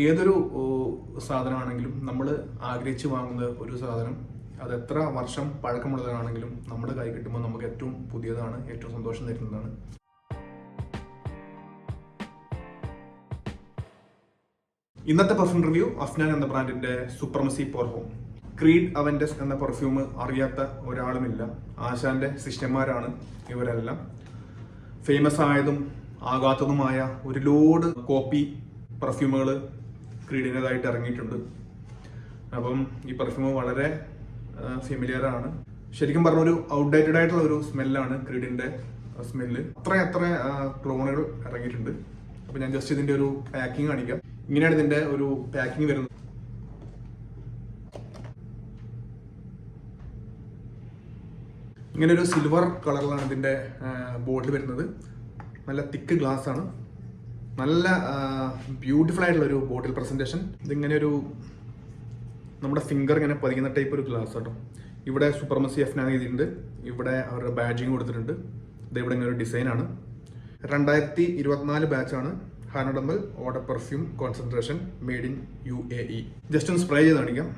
ഏതൊരു സാധനമാണെങ്കിലും നമ്മൾ ആഗ്രഹിച്ച് വാങ്ങുന്ന ഒരു സാധനം അത് എത്ര വർഷം പഴക്കമുള്ളതാണെങ്കിലും നമ്മുടെ കൈ കിട്ടുമ്പോൾ നമുക്ക് ഏറ്റവും പുതിയതാണ്, ഏറ്റവും സന്തോഷം തരുന്നതാണ്. ഇന്നത്തെ പെർഫ്യൂം റിവ്യൂ അഫ്നാൻ എന്ന ബ്രാൻഡിന്റെ സുപ്രമസി ഫോർ ഹോം. ക്രീഡ് അവന്റസ് എന്ന പെർഫ്യൂം അറിയാത്ത ഒരാളുമില്ല. ആശാന്റെ ശിഷ്യന്മാരാണ് ഇവരെല്ലാം. ഫേമസ് ആയതും ആകാത്തതുമായ ഒരു ലോഡ് കോപ്പി പെർഫ്യൂമുകൾ ക്രീഡിൻ്റെതായിട്ട് ഇറങ്ങിയിട്ടുണ്ട്. അപ്പം ഈ പെർഫ്യൂം വളരെ ഫെമിലിയർ ആണ്. ശരിക്കും പറഞ്ഞ ഒരു ഔട്ട്ഡേറ്റഡ് ആയിട്ടുള്ള ഒരു സ്മെല്ലാണ് ക്രീഡിന്റെ സ്മെല്ല്. അത്ര ക്ലോണുകൾ ഇറങ്ങിയിട്ടുണ്ട്. അപ്പൊ ഞാൻ ജസ്റ്റ് ഇതിന്റെ ഒരു പാക്കിംഗ് കാണിക്കാം. ഇങ്ങനെയാണ് ഇതിന്റെ ഒരു പാക്കിംഗ് വരുന്നത്. ഇങ്ങനെ ഒരു സിൽവർ കളറിലാണ് ഇതിന്റെ ബോട്ടിൽ വരുന്നത്. നല്ല തിക്ക് ഗ്ലാസ് ആണ്. നല്ല ബ്യൂട്ടിഫുൾ ആയിട്ടുള്ള ഒരു ബോട്ടിൽ പ്രസന്റേഷൻ. ഇതിങ്ങനെ ഒരു നമ്മുടെ ഫിംഗർ ഇങ്ങനെ പതിക്കുന്ന ടൈപ്പ് ഒരു ഗ്ലാസ് കേട്ടോ. ഇവിടെ സുപ്രമസി അഫ്നാൻ എഴുതിയിട്ടുണ്ട്. ഇവിടെ അവരുടെ ബാഡ്ജിങ് കൊടുത്തിട്ടുണ്ട്. ഇത് ഇവിടെ ഇങ്ങനെ ഒരു ഡിസൈനാണ്. 2024 ബാച്ചാണ്. ഹാനഡമൽ eau de perfume concentration made in UAE. Just ഒന്ന് സ്പ്രേ ചെയ്ത് കാണിക്കാം.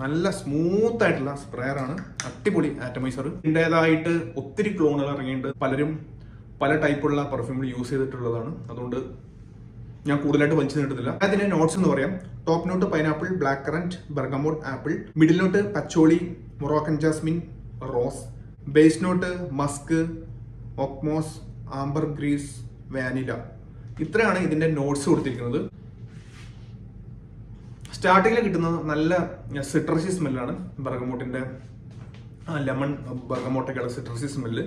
നല്ല സ്മൂത്ത് ആയിട്ടുള്ള സ്പ്രെയർ ആണ്. അടിപൊളി ആറ്റമൈസർ. ഇതിൻ്റെതായിട്ട് ഒത്തിരി ക്ലോണുകൾ ഇറങ്ങിയിട്ടുണ്ട്. പലരും പല ടൈപ്പുള്ള പെർഫ്യൂമുകൾ യൂസ് ചെയ്തിട്ടുള്ളതാണ്. അതുകൊണ്ട് ഞാൻ കൂടുതലായിട്ട് വലിച്ചു നീട്ടുന്നില്ല. അതിന്റെ നോട്ട്സ് എന്ന് പറയാം. Top note pineapple, black currant, bergamot, apple. Middle note patchouli, Moroccan jasmine, rose. Base note musk, oakmoss, ambergris, vanilla. ഇത്രയാണ് ഇതിന്റെ നോട്ട്സ് കൊടുത്തിരിക്കുന്നത്. സ്റ്റാർട്ടിങ്ങിൽ കിട്ടുന്നത് നല്ല സിട്രസി സ്മെല്ലാണ്. ബർഗമോട്ടിന്റെ ലെമൺ ബർഗമോട്ടൊക്കെയുള്ള സിട്രസി സ്മെല്ല്.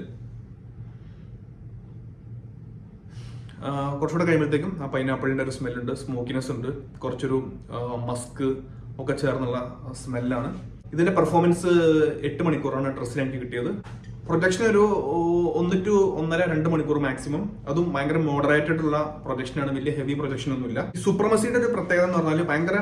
കുറച്ചുകൂടെ കഴിയുമ്പോഴത്തേക്കും ആ പൈനാപ്പിളിന്റെ ഒരു സ്മെല്ലുണ്ട്, സ്മോക്കിനെസ് ഉണ്ട്, കുറച്ചൊരു മസ്ക് ഒക്കെ ചേർന്നുള്ള സ്മെല്ലാണ്. ഇതിന്റെ പെർഫോമൻസ് 8 മണിക്കൂറാണ് ഡ്രസ്സിൽ എനിക്ക് കിട്ടിയത്. പ്രൊജക്ഷൻ ഒരു 1 to 1.5-2 മണിക്കൂർ മാക്സിമം. അതും ഭയങ്കര മോഡറേറ്റഡ് ഉള്ള പ്രൊജക്ഷനാണ്. വലിയ ഹെവി പ്രൊജക്ഷൻ ഒന്നുമില്ല. ഈ സുപ്രമസിയുടെ ഒരു പ്രത്യേകത എന്ന് പറഞ്ഞാൽ ഭയങ്കര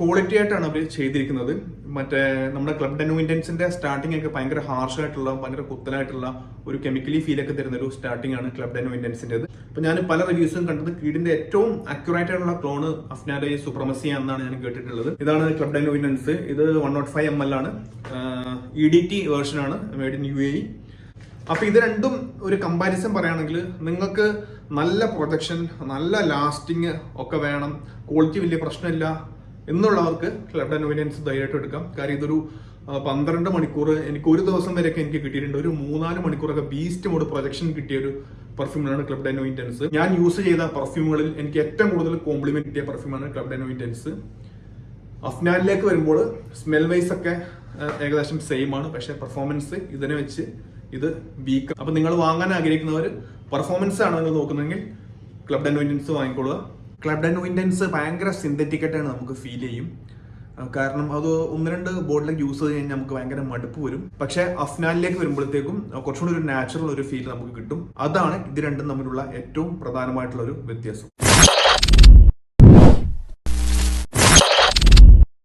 ക്വാളിറ്റി ആയിട്ടാണ് അവർ ചെയ്തിരിക്കുന്നത്. മറ്റേ നമ്മുടെ ക്ലബ് ഡെനു ഇന്റൻസിന്റെ സ്റ്റാർട്ടിംഗ് ഒക്കെ ഭയങ്കര ഹാർഷ് ആയിട്ടുള്ള, ഭയങ്കര കുത്തലായിട്ടുള്ള ഒരു കെമിക്കലി ഫീൽ ഒക്കെ തരുന്ന ഒരു സ്റ്റാർട്ടിംഗ് ആണ് ക്ലബ് ഡെനു ഇന്റൻസിന്റേത്. അപ്പൊ ഞാൻ പല റിവ്യൂസും കണ്ടത് ക്രീഡിന്റെ ഏറ്റവും അക്യുറേറ്റ് ആയിട്ടുള്ള ക്ലോണ് അഫ്നാന്റെ സുപ്രമസി എന്നാണ് ഞാൻ കേട്ടിട്ടുള്ളത്. ഇതാണ് ക്ലബ് ഡെനു ഇന്റൻസ്. ഇത് 105 ml ആണ്. EDT വേർഷൻ ആണ്, മെയ്ഡ് ഇൻ UAE. അപ്പൊ ഇത് രണ്ടും ഒരു കമ്പാരിസൺ പറയുകയാണെങ്കിൽ നിങ്ങൾക്ക് നല്ല പ്രൊജക്ഷൻ, നല്ല ലാസ്റ്റിംഗ് ഒക്കെ വേണം, ക്വാളിറ്റി വലിയ പ്രശ്നമില്ല എന്നുള്ളവർക്ക് ക്ലബ് ഡെനു ഇന്റൻസ് ധൈര്യമായിട്ട് എടുക്കാം. കാര്യം ഇതൊരു 12 മണിക്കൂർ എനിക്ക് ഒരു ദിവസം വരെയൊക്കെ എനിക്ക് കിട്ടിയിട്ടുണ്ട്. ഒരു 3-4 മണിക്കൂറൊക്കെ ബീസ്റ്റ് മോഡ് പ്രൊജക്ഷൻ കിട്ടിയ ഒരു പെർഫ്യൂമാണ് ക്ലബ് ഡെനു ഇന്റൻസ്. ഞാൻ യൂസ് ചെയ്ത പെർഫ്യൂമുകളിൽ എനിക്ക് ഏറ്റവും കൂടുതൽ കോംപ്ലിമെന്റ് കിട്ടിയ പെർഫ്യൂമാണ് ക്ലബ് ഡെനു ഇന്റൻസ്. അഫ്നാനിലേക്ക് വരുമ്പോൾ സ്മെൽ വൈസ് ഒക്കെ ഏകദേശം സെയിം ആണ്. പക്ഷെ പെർഫോമൻസ് ഇതിനെ വെച്ച് ഇത് വീക്ക്. അപ്പൊ നിങ്ങൾ വാങ്ങാൻ ആഗ്രഹിക്കുന്നവർ പെർഫോമൻസ് ആണ് നിങ്ങൾ നോക്കുന്നെങ്കിൽ ക്ലബ് ഡെനു ഇന്റൻസ് വാങ്ങിക്കൊള്ളുക. ക്ലബ് ഡെനു ഇന്റൻസ് ഭയങ്കര സിന്തറ്റിക് ആയിട്ടാണ് നമുക്ക് ഫീൽ ചെയ്യും. കാരണം അത് 1-2 ബോട്ടിലേക്ക് യൂസ് ചെയ്ത് കഴിഞ്ഞാൽ നമുക്ക് ഭയങ്കര മടുപ്പ് വരും. പക്ഷെ അഫ്നാനിലേക്ക് വരുമ്പോഴത്തേക്കും കുറച്ചുകൂടി ഒരു നാച്ചുറൽ ഒരു ഫീൽ നമുക്ക് കിട്ടും. അതാണ് ഇത് രണ്ടും തമ്മിലുള്ള ഏറ്റവും പ്രധാനമായിട്ടുള്ള ഒരു വ്യത്യാസം.